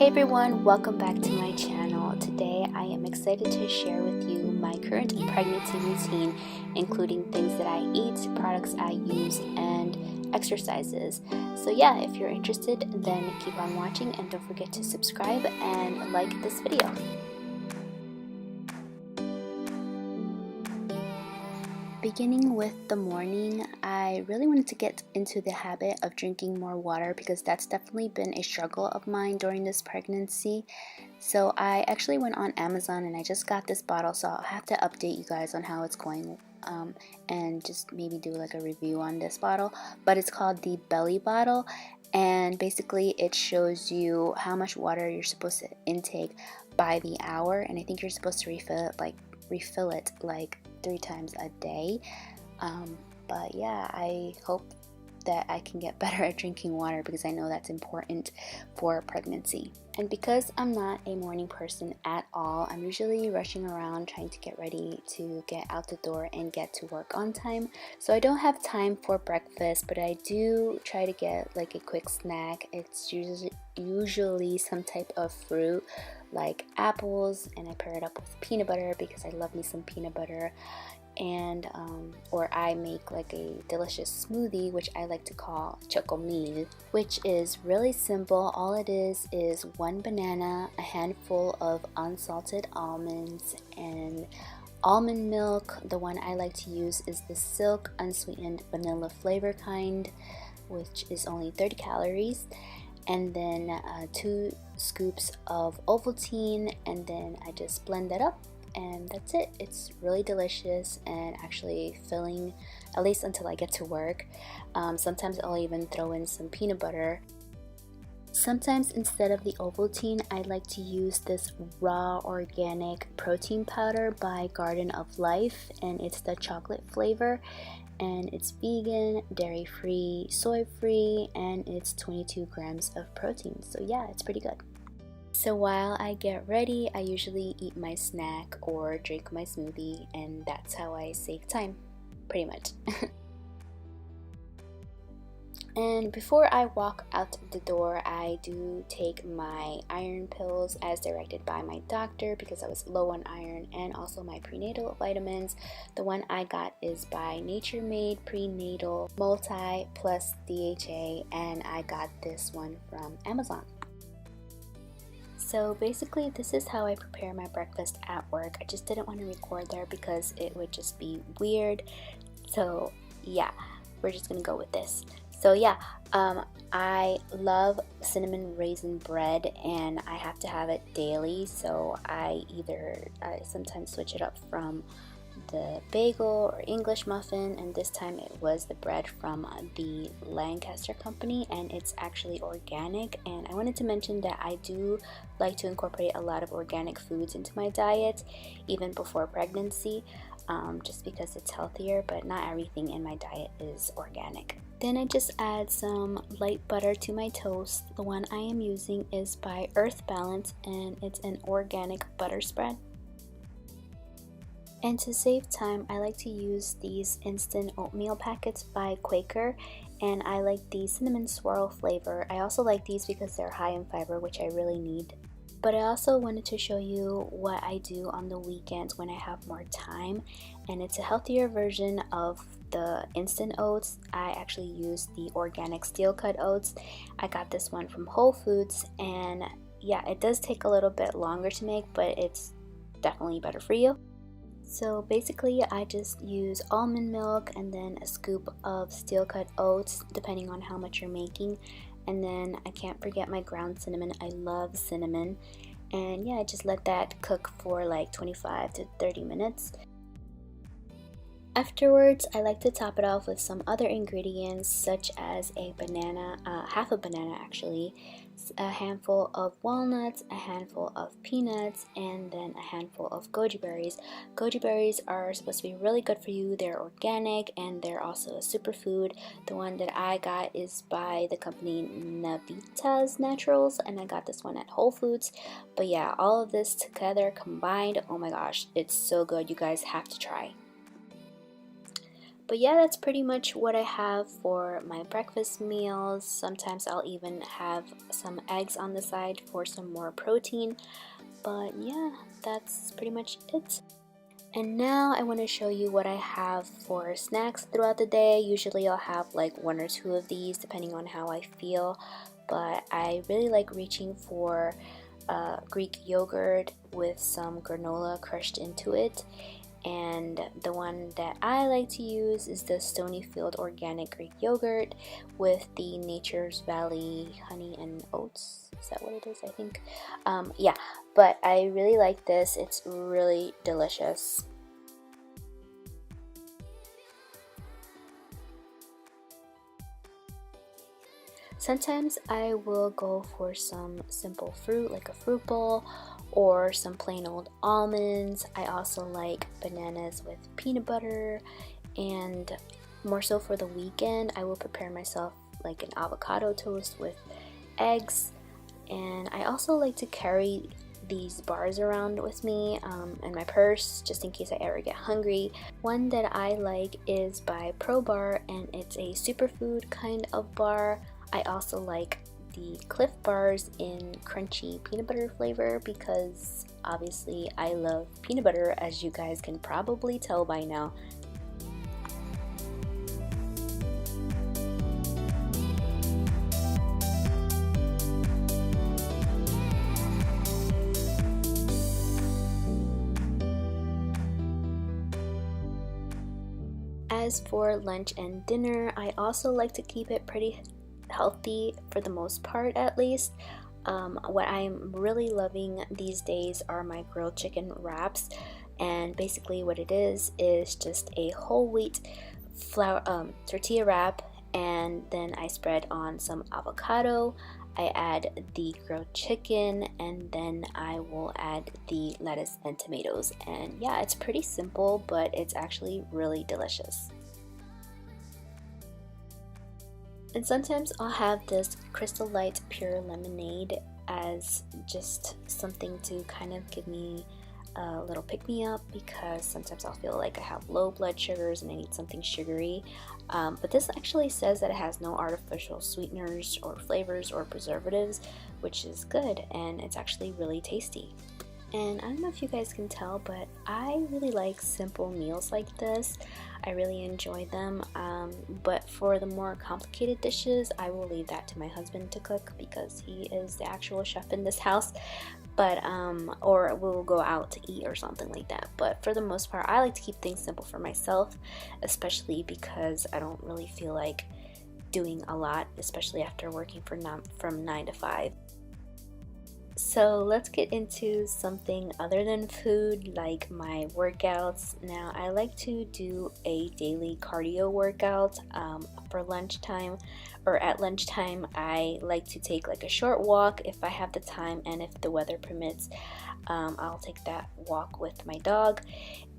Hey everyone, welcome back to my channel. Today I am excited to share with you my current pregnancy routine, including things that I eat, products I use, and exercises. So yeah, if you're interested, then keep on watching and don't forget to subscribe and like this video. Beginning with the morning, I really wanted to get into the habit of drinking more water because that's definitely been a struggle of mine during this pregnancy. So I actually went on Amazon and I just got this bottle, so I'll have to update you guys on how it's going and just maybe do like a review on this bottle. But it's called the Belly Bottle, and basically it shows you how much water you're supposed to intake by the hour, and I think you're supposed to refill it like 3 times a day. But yeah, I hope that I can get better at drinking water because I know that's important for pregnancy. And because I'm not a morning person at all, I'm usually rushing around trying to get ready to get out the door and get to work on time. So I don't have time for breakfast, but I do try to get like a quick snack. It's usually some type of fruit like apples, and I pair it up with peanut butter because I love me some peanut butter. And or I make like a delicious smoothie, which I like to call chocomil, which is really simple. All it is 1 banana, a handful of unsalted almonds, and almond milk. The one I like to use is the Silk unsweetened vanilla flavor kind, which is only 30 calories, and then 2 scoops of Ovaltine, and then I just blend that up. And that's it. It's really delicious and actually filling, at least until I get to work. Sometimes I'll even throw in some peanut butter. Sometimes instead of the Ovaltine, I like to use this raw organic protein powder by Garden of Life, and it's the chocolate flavor, and it's vegan, dairy-free, soy-free, and it's 22 grams of protein. So yeah, it's pretty good. So while I get ready, I usually eat my snack or drink my smoothie, and that's how I save time, pretty much. And before I walk out the door, I do take my iron pills as directed by my doctor because I was low on iron, and also my prenatal vitamins. The one I got is by Nature Made Prenatal Multi Plus DHA, and I got this one from Amazon. So basically this is how I prepare my breakfast at work. I just didn't want to record there because it would just be weird. So yeah, we're just gonna go with this. So yeah, I love cinnamon raisin bread and I have to have it daily. So I sometimes switch it up from the bagel or English muffin, and this time it was the bread from the Lancaster company, and it's actually organic. And I wanted to mention that I do like to incorporate a lot of organic foods into my diet even before pregnancy, just because it's healthier, but not everything in my diet is organic. Then I just add some light butter to my toast. The one I am using is by Earth Balance, and it's an organic butter spread. And to save time, I like to use these instant oatmeal packets by Quaker, and I like the cinnamon swirl flavor. I also like these because they're high in fiber, which I really need. But I also wanted to show you what I do on the weekends when I have more time, and it's a healthier version of the instant oats. I actually use the organic steel cut oats. I got this one from Whole Foods, and yeah, it does take a little bit longer to make, but it's definitely better for you. So basically I just use almond milk and then a scoop of steel cut oats depending on how much you're making, and then I can't forget my ground cinnamon. I love cinnamon. And yeah, I just let that cook for like 25 to 30 minutes. Afterwards, I like to top it off with some other ingredients such as a banana, half a banana actually, a handful of walnuts, a handful of peanuts, and then a handful of goji berries. Goji berries are supposed to be really good for you. They're organic and they're also a superfood. The one that I got is by the company Navitas Naturals, and I got this one at Whole Foods. But yeah, all of this together combined, oh my gosh, it's so good. You guys have to try. But yeah, that's pretty much what I have for my breakfast meals. Sometimes I'll even have some eggs on the side for some more protein. But yeah, that's pretty much it. And now I want to show you what I have for snacks throughout the day. Usually I'll have like one or two of these depending on how I feel. But I really like reaching for Greek yogurt with some granola crushed into it. And the one that I like to use is the Stonyfield Organic Greek Yogurt with the Nature's Valley Honey and Oats. Is that what it is? I think. Yeah, but I really like this. It's really delicious. Sometimes I will go for some simple fruit like a fruit bowl or some plain old almonds. I also like bananas with peanut butter, and more so for the weekend I will prepare myself like an avocado toast with eggs. And I also like to carry these bars around with me in my purse just in case I ever get hungry. One that I like is by ProBar, and it's a superfood kind of bar. I also like the Cliff bars in crunchy peanut butter flavor because obviously I love peanut butter, as you guys can probably tell by now. As for lunch and dinner, I also like to keep it pretty healthy for the most part, at least. What I'm really loving these days are my grilled chicken wraps, and basically what it is just a whole wheat flour tortilla wrap, and then I spread on some avocado. I add the grilled chicken, and then I will add the lettuce and tomatoes. And yeah, it's pretty simple, but it's actually really delicious. And sometimes I'll have this Crystal Light Pure Lemonade as just something to kind of give me a little pick-me-up, because sometimes I'll feel like I have low blood sugars and I need something sugary. But this actually says that it has no artificial sweeteners or flavors or preservatives, which is good, and it's actually really tasty. And I don't know if you guys can tell, but I really like simple meals like this. I really enjoy them, but for the more complicated dishes, I will leave that to my husband to cook because he is the actual chef in this house. But or we'll go out to eat or something like that. But for the most part, I like to keep things simple for myself, especially because I don't really feel like doing a lot, especially after working from 9 to 5. So let's get into something other than food, like my workouts. Now I like to do a daily cardio workout for lunchtime, or at lunchtime I like to take like a short walk if I have the time, and if the weather permits, I'll take that walk with my dog.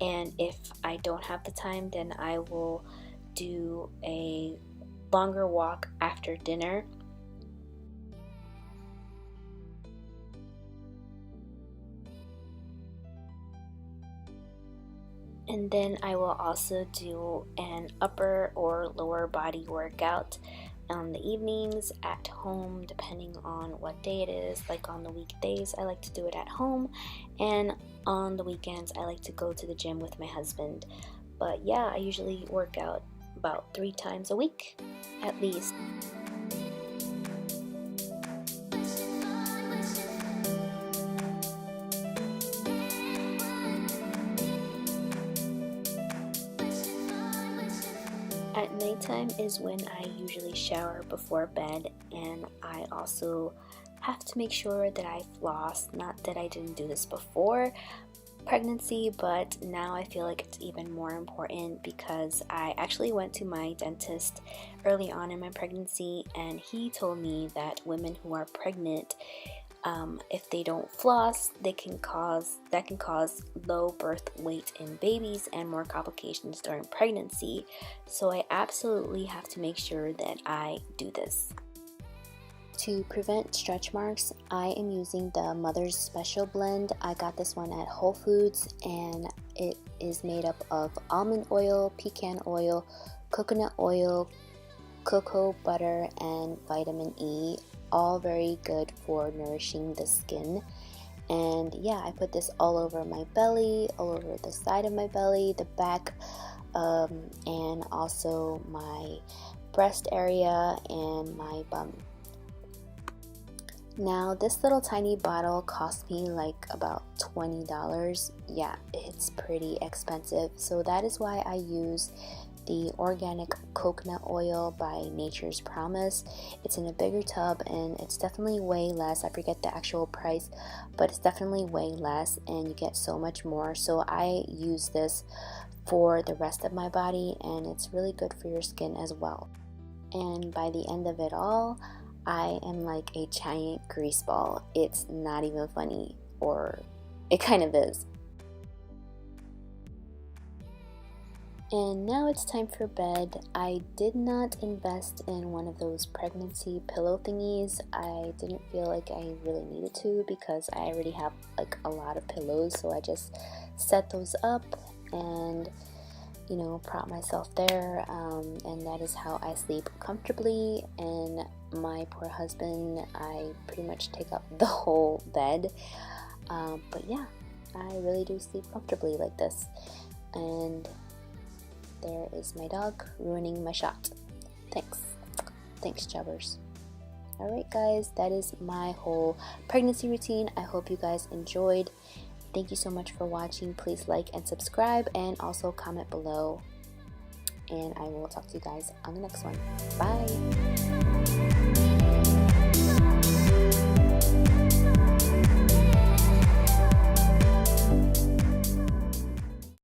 And if I don't have the time, then I will do a longer walk after dinner. And then I will also do an upper or lower body workout on the evenings at home, depending on what day it is. Like on the weekdays, I like to do it at home, and on the weekends, I like to go to the gym with my husband. But yeah, I usually work out about 3 times a week, at least. At nighttime is when I usually shower before bed, and I also have to make sure that I floss. Not that I didn't do this before pregnancy, but now I feel like it's even more important because I actually went to my dentist early on in my pregnancy, and he told me that women who are pregnant, if they don't floss, that can cause low birth weight in babies and more complications during pregnancy. So I absolutely have to make sure that I do this. To prevent stretch marks, I am using the Mother's Special Blend. I got this one at Whole Foods, and It is made up of almond oil, pecan oil, coconut oil, cocoa butter, and vitamin E, all very good for nourishing the skin. And yeah, I put this all over my belly, all over the side of my belly, the back, and also my breast area and my bum. Now this little tiny bottle cost me like about $20. Yeah, it's pretty expensive, so that is why I use the organic coconut oil by Nature's Promise. It's in a bigger tub and it's definitely way less. I forget the actual price, but it's definitely way less and you get so much more. So I use this for the rest of my body and it's really good for your skin as well. And by the end of it all, I am like a giant grease ball. It's not even funny, or it kind of is. And now it's time for bed. I did not invest in one of those pregnancy pillow thingies. I didn't feel like I really needed to because I already have like a lot of pillows, so I just set those up and prop myself there, and that is how I sleep comfortably. And my poor husband, I pretty much take up the whole bed, but yeah, I really do sleep comfortably like this. And there is my dog ruining my shot. Thanks Chubbers. Alright guys, that is my whole pregnancy routine. I hope you guys enjoyed. Thank you so much for watching. Please like and subscribe and also comment below. And I will talk to you guys on the next one. Bye!